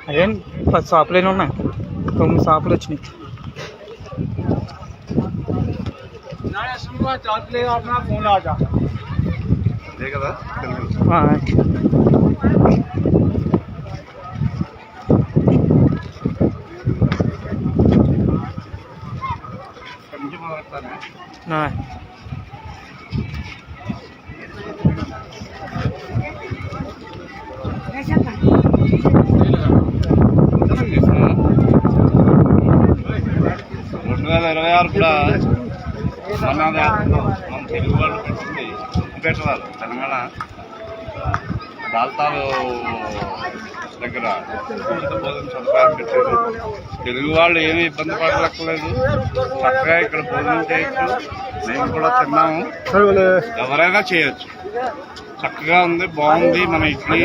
అదేం 10 షాపులైనా ఉన్నాయి, 9 షాపులు వచ్చినాయి. కూడా మన తెలుగు వాళ్ళు పెట్టింది పెట్టారు. తెలంగాణ దాల్తాలు దగ్గర భోజన సదుపాయం పెట్టారు. తెలుగు వాళ్ళు ఏమీ ఇబ్బంది పడలేకపోలేదు, చక్కగా ఇక్కడ భోజనం చేయొచ్చు. మేము కూడా తిన్నాము, ఎవరైనా చేయొచ్చు. చక్కగా ఉంది, బాగుంది మన ఇడ్లీ.